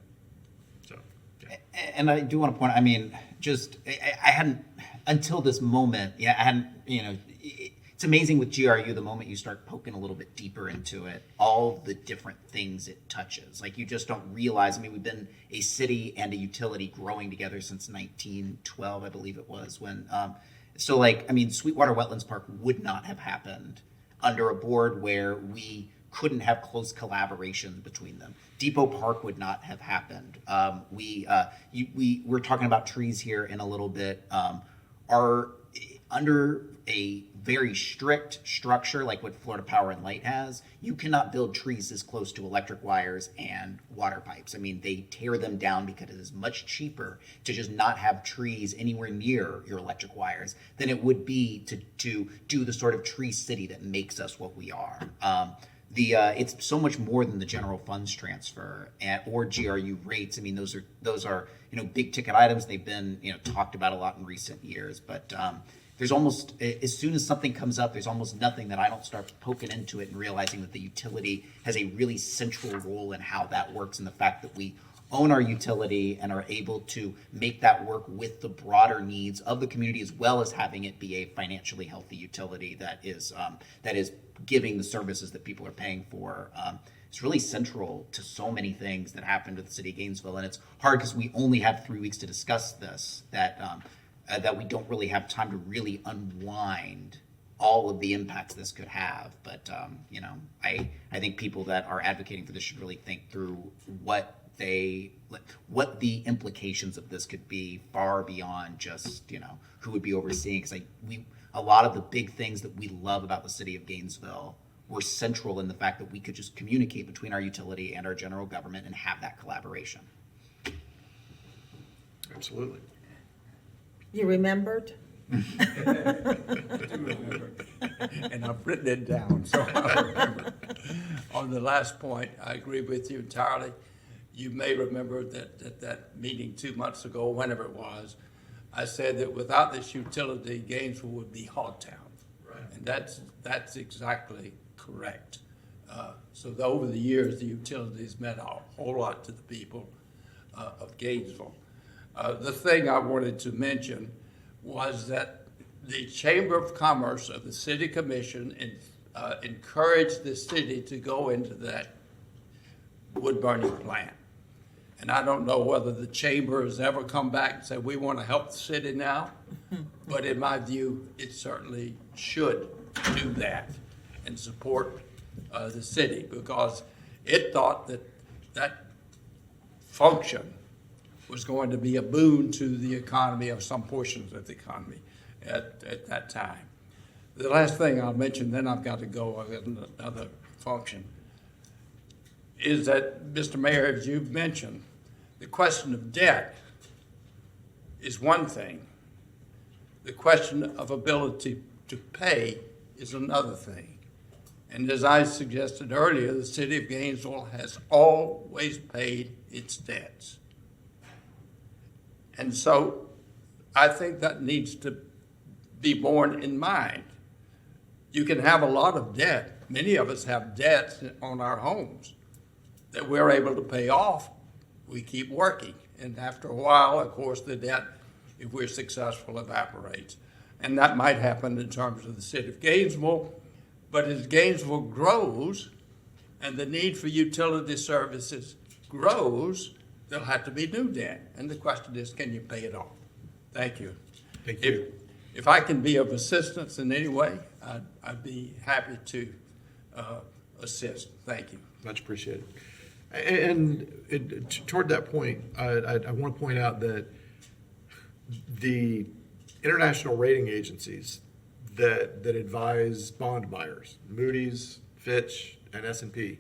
So, yeah. And I do want to point, I mean, just, I hadn't, until this moment, I hadn't, it's amazing with GRU, the moment you start poking a little bit deeper into it, all the different things it touches. Like, you just don't realize, I mean, we've been a city and a utility growing together since 1912, I believe it was, when, so like, I mean, Sweetwater Wetlands Park would not have happened under a board where we couldn't have close collaboration between them. Depot Park would not have happened. We're talking about trees here in a little bit. Are under a very strict structure like what Florida Power and Light has, you cannot build trees this close to electric wires and water pipes. I mean, they tear them down because it is much cheaper to just not have trees anywhere near your electric wires than it would be to do the sort of tree city that makes us what we are. It's so much more than the general funds transfer or GRU rates. I mean, those are big ticket items. They've been talked about a lot in recent years, but there's almost, as soon as something comes up, there's almost nothing that I don't start poking into it and realizing that the utility has a really central role in how that works, and the fact that we own our utility and are able to make that work with the broader needs of the community, as well as having it be a financially healthy utility that is giving the services that people are paying for. It's really central to so many things that happen to the city of Gainesville, and it's hard because we only have 3 weeks to discuss this, that we don't really have time to really unwind all of the impacts this could have. But I think people that are advocating for this should really think through what the implications of this could be, far beyond just who would be overseeing. Because a lot of the big things that we love about the city of Gainesville were central in the fact that we could just communicate between our utility and our general government and have that collaboration. Absolutely. You remembered? And I've written it down, so I remember. On the last point, I agree with you entirely. You may remember that at that meeting 2 months ago, whenever it was, I said that without this utility, Gainesville would be Hogtown. Right. And that's exactly correct. So over the years, the utilities meant a whole lot to the people of Gainesville. The thing I wanted to mention was that the Chamber of Commerce of the City Commission encouraged the city to go into that wood burning plant. And I don't know whether the chamber has ever come back and said, we want to help the city now, but in my view, it certainly should do that and support the city, because it thought that function was going to be a boon to the economy, or some portions of the economy at that time. The last thing I'll mention, then I've got to go, I've got another function, is that, Mr. Mayor, as you've mentioned, the question of debt is one thing. The question of ability to pay is another thing. And as I suggested earlier, the city of Gainesville has always paid its debts. And so I think that needs to be borne in mind. You can have a lot of debt. Many of us have debts on our homes that we're able to pay off. We keep working. And after a while, of course, the debt, if we're successful, evaporates. And that might happen in terms of the city of Gainesville. But as Gainesville grows and the need for utility services grows, there'll have to be new debt. And the question is, can you pay it off? Thank you. Thank you. If I can be of assistance in any way, I'd be happy to assist. Thank you. Much appreciated. And toward that point, I want to point out that the international rating agencies that advise bond buyers, Moody's, Fitch, and S&P,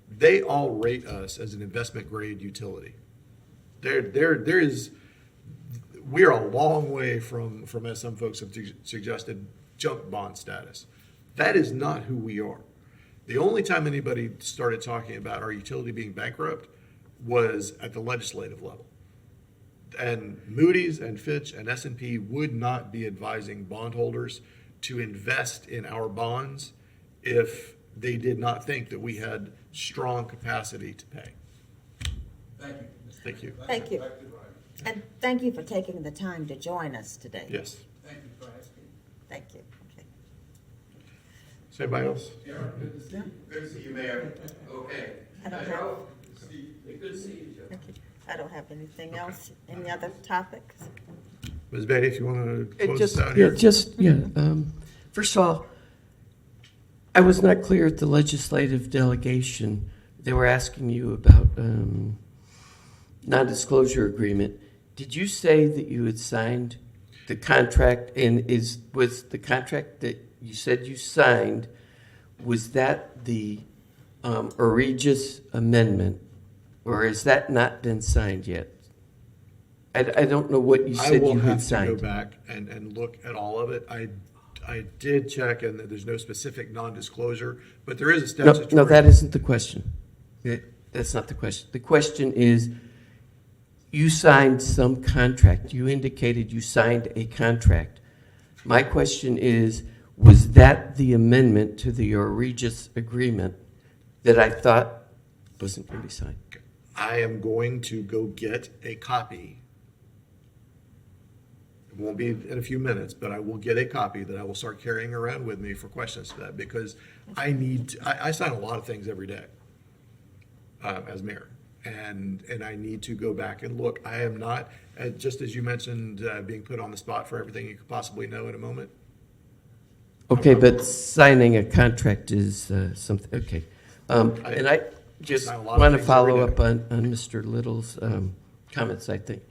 they all rate us as an investment grade utility. We are a long way from, as some folks have suggested, junk bond status. That is not who we are. The only time anybody started talking about our utility being bankrupt was at the legislative level. And Moody's and Fitch and S&P would not be advising bondholders to invest in our bonds if they did not think that we had strong capacity to pay. Thank you. Thank you. Thank you. And thank you for taking the time to join us today. Yes. Thank you for asking. Thank you. Okay. Is anybody else? Good to see you, Mayor. Okay. I don't have, Good to see you, Joe. thank you. I don't have anything else. Any other topics? Ms. Beatty, if you want to close this out here. First of all, I was not clear at the legislative delegation. They were asking you about non-disclosure agreement. Did you say that you had signed the contract, and was the contract that you said you signed, was that the egregious amendment, or has that not been signed yet? I don't know what you I said will you had have to go signed. back and look at all of it. I did check, and there's no specific non-disclosure, but there is a No, statutory. no, that isn't the question. That's not the question. The question is, you signed some contract. You indicated you signed a contract. My question is, was that the amendment to the egregious agreement that I thought wasn't going to be signed? I am going to go get a copy. It won't be in a few minutes, but I will get a copy that I will start carrying around with me for questions to that, because I sign a lot of things every day as mayor. And I need to go back and look. I am not, just as you mentioned, being put on the spot for everything you could possibly know in a moment. Okay, but signing a contract is something, okay. And I just sign a lot of want to things follow every up on Mr. Little's comments. I think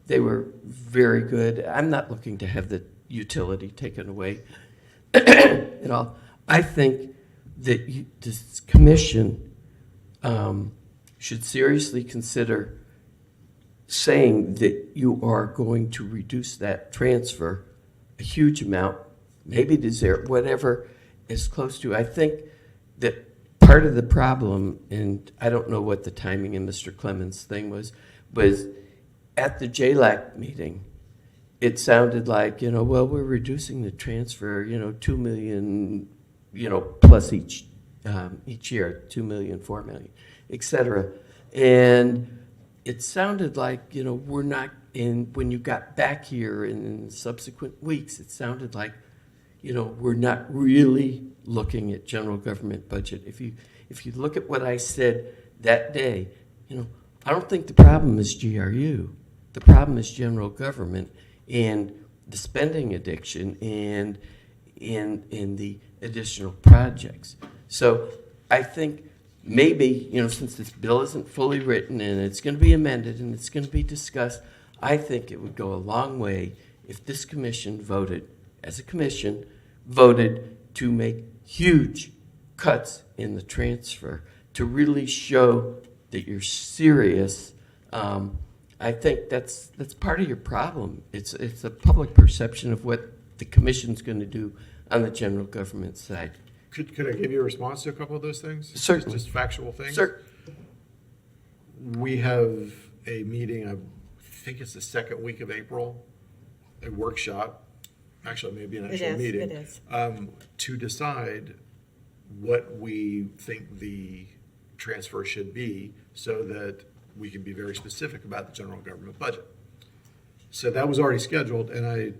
they were very good. I'm not looking to have the utility taken away at all. I think that this commission should seriously consider saying that you are going to reduce that transfer a huge amount, maybe to zero, whatever is close to. I think that part of the problem, and I don't know what the timing in Mr. Clemens' thing was at the JLAC meeting, it sounded like, well, we're reducing the transfer, 2 million, plus each year, 2 million, 4 million, et cetera. And it sounded like, we're not when you got back here in subsequent weeks, it sounded like, we're not really looking at general government budget. If you look at what I said that day, I don't think the problem is GRU. The problem is general government and the spending addiction and in the additional projects. So I think maybe, since this bill isn't fully written and it's going to be amended and it's going to be discussed, I think it would go a long way if this commission voted, as a commission, voted to make huge cuts in the transfer to really show that you're serious. I think that's part of your problem. It's a public perception of what the commission's going to do on the general government side. Could I give you a response to a couple of those things? Certainly. Just factual things? Sir, We have a meeting, I think it's the second week of April, a workshop, actually maybe an actual meeting. It is. To decide what we think the transfer should be so that we can be very specific about the general government budget. So that was already scheduled, and I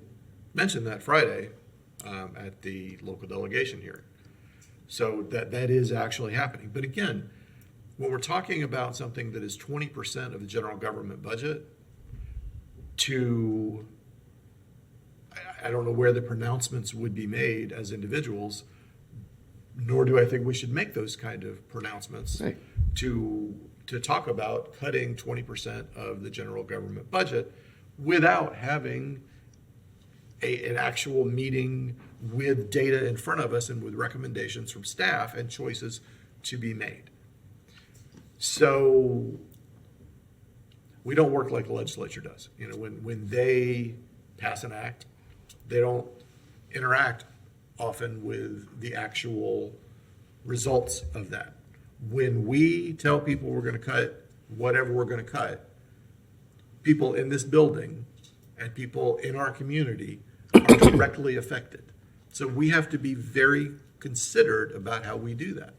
mentioned that Friday at the local delegation hearing. So that is actually happening. But again, when we're talking about something that is 20% of the general government budget, I don't know where the pronouncements would be made as individuals, nor do I think we should make those kind of pronouncements Right. to talk about cutting 20% of the general government budget without having an actual meeting with data in front of us and with recommendations from staff and choices to be made. So we don't work like the legislature does. When they pass an act, they don't interact often with the actual results of that. When we tell people we're going to cut whatever we're going to cut, people in this building and people in our community are directly affected. So we have to be very considered about how we do that.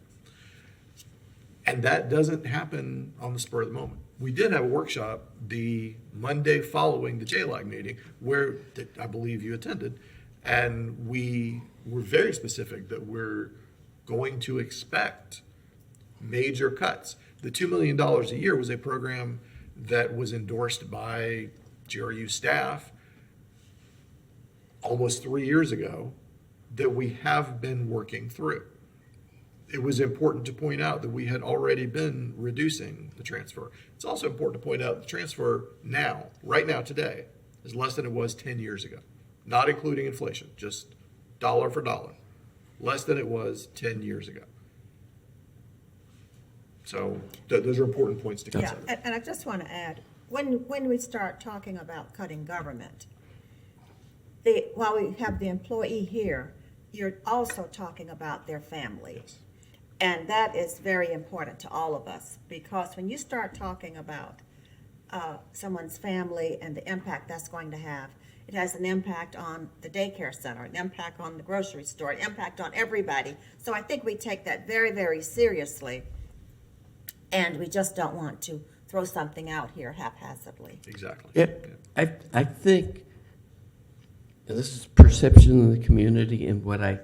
And that doesn't happen on the spur of the moment. We did have a workshop the Monday following the JLAG meeting that I believe you attended, and we were very specific that we're going to expect major cuts. The $2 million a year was a program that was endorsed by GRU staff almost 3 years ago that we have been working through. It was important to point out that we had already been reducing the transfer. It's also important to point out the transfer now, right now, today, is less than it was 10 years ago, not including inflation, just dollar for dollar. less than it was 10 years ago. So those are important points to Yeah, consider. and I just want to add, when we start talking about cutting government, while we have the employee here, you're also talking about their family. Yes. And that is very important to all of us, because when you start talking about someone's family and the impact that's going to have, it has an impact on the daycare center, an impact on the grocery store, an impact on everybody. So I think we take that very, very seriously, and we just don't want to throw something out here haphazardly. Exactly. Yeah, I think, and this is perception in the community and what I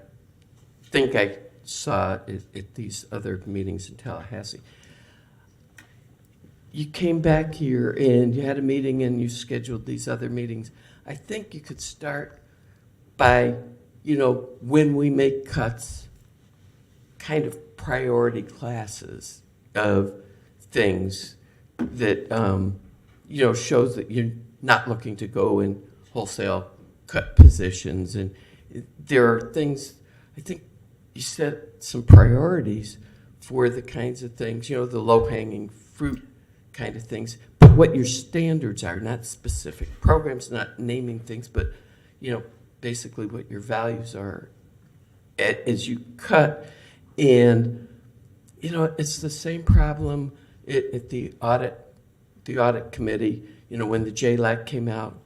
think I saw at these other meetings in Tallahassee. You came back here and you had a meeting and you scheduled these other meetings. I think you could start by, when we make cuts, kind of priority classes of things that, shows that you're not looking to go in wholesale cut positions. And there are things, I think you set some priorities for the kinds of things, the low-hanging fruit kind of things, but what your standards are, not specific programs, not naming things, but, basically what your values are as you cut. And, it's the same problem at the audit committee, when the JLAC came out.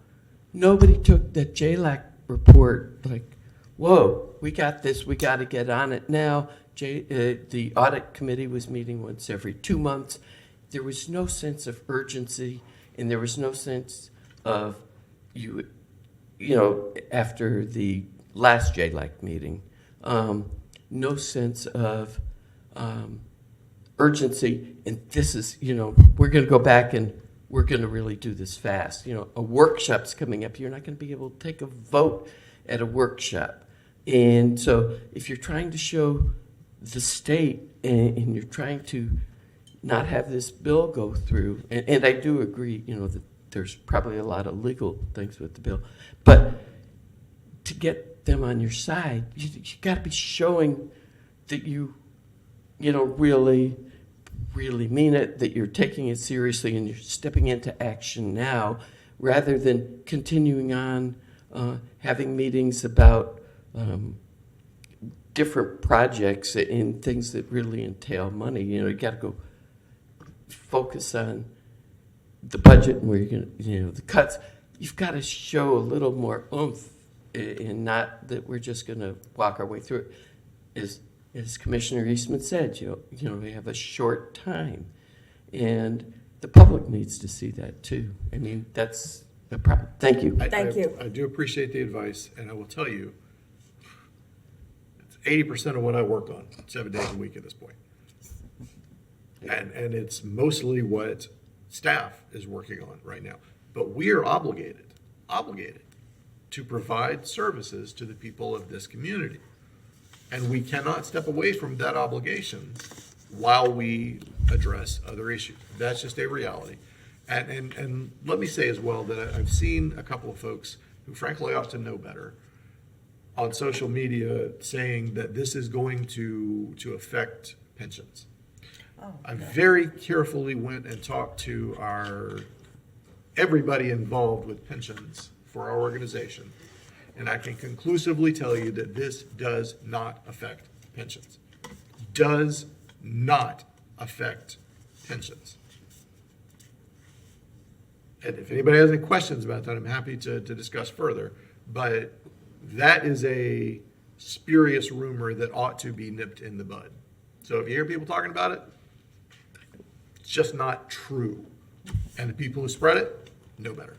Nobody took that JLAC report like, whoa, we got this, we got to get on it now. The audit committee was meeting once every 2 months. There was no sense of urgency, and there was no sense of after the last JLAC meeting, no sense of urgency. And this is, we're going to go back and we're going to really do this fast. A workshop's coming up. You're not going to be able to take a vote at a workshop. And so if you're trying to show the state and you're trying to not have this bill go through, and I do agree, that there's probably a lot of legal things with the bill, but to get them on your side, you got to be showing that you really mean it, that you're taking it seriously and you're stepping into action now, rather than continuing on having meetings about different projects and things that really entail money. You got to go focus on the budget and where you're going to, the cuts. You've got to show a little more oomph, and not that we're just going to walk our way through it. As Commissioner Eastman said, we have a short time, and the public needs to see that too. I mean, that's the problem. Thank you. Thank you. I do appreciate the advice, and I will tell you, it's 80% of what I work on 7 days a week at this point. And it's mostly what staff is working on right now. But we are obligated to provide services to the people of this community. And we cannot step away from that obligation while we address other issues. That's just a reality. And let me say as well that I've seen a couple of folks who frankly ought to know better on social media saying that this is going to affect pensions. I very carefully went and talked to everybody involved with pensions for our organization, and I can conclusively tell you that this does not affect pensions. Does not affect pensions. And if anybody has any questions about that, I'm happy to discuss further, but that is a spurious rumor that ought to be nipped in the bud. So if you hear people talking about it, it's just not true. And the people who spread it know better.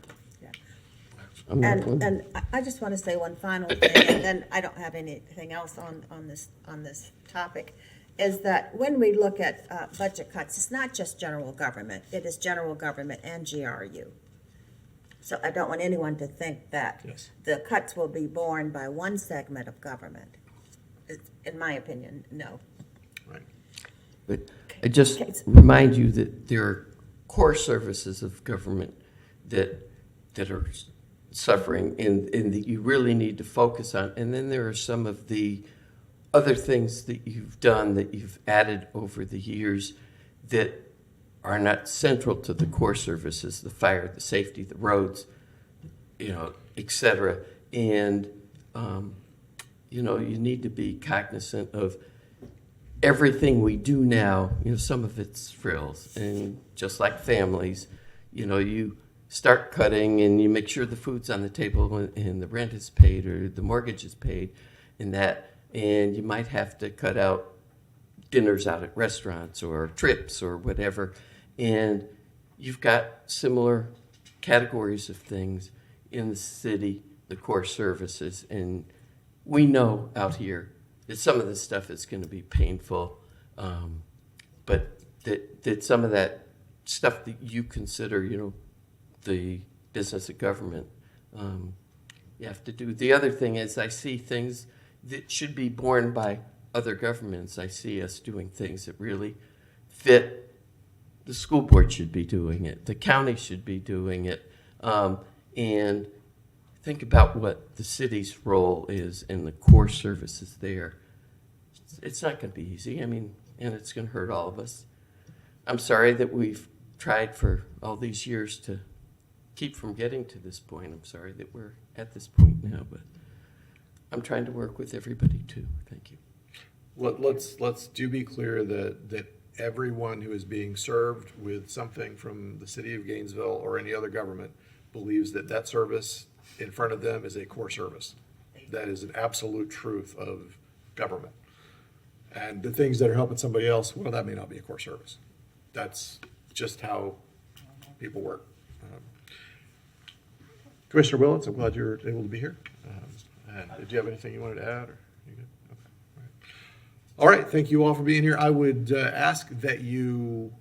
And I just want to say one final thing, and then I don't have anything else on this topic, is that when we look at budget cuts, it's not just general government, it is general government and GRU. So I don't want anyone to think that Yes. the cuts will be borne by one segment of government. In my opinion, no. Right. But I just remind you that there are core services of government that are suffering and that you really need to focus on. And then there are some of the other things that you've done, that you've added over the years that are not central to the core services, the fire, the safety, the roads, et cetera. And, you need to be cognizant of everything we do now. Some of it's frills, and just like families, you start cutting and you make sure the food's on the table and the rent is paid or the mortgage is paid and you might have to cut out dinners out at restaurants or trips or whatever. And you've got similar categories of things in the city, the core services. And we know out here that some of this stuff is going to be painful, but that some of that stuff that you consider, the business of government, you have to do. The other thing is I see things that should be borne by other governments. I see us doing things that really fit. The school board should be doing it. The county should be doing it. And think about what the city's role is in the core services there. It's not going to be easy. And it's going to hurt all of us. I'm sorry that we've tried for all these years to keep from getting to this point. I'm sorry that we're at this point now, but I'm trying to work with everybody too. Thank you. Let's do be clear that everyone who is being served with something from the city of Gainesville or any other government believes that service in front of them is a core service. That is an absolute truth of government. And the things that are helping somebody else, well, that may not be a core service. That's just how people work. Commissioner Willits, I'm glad you're able to be here. And did you have anything you wanted to add? Or you good? Okay. All right. Thank you all for being here. I would ask that you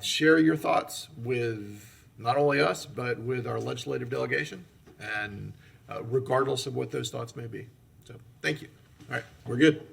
share your thoughts with not only us, but with our legislative delegation, and regardless of what those thoughts may be. So thank you. All right. We're good.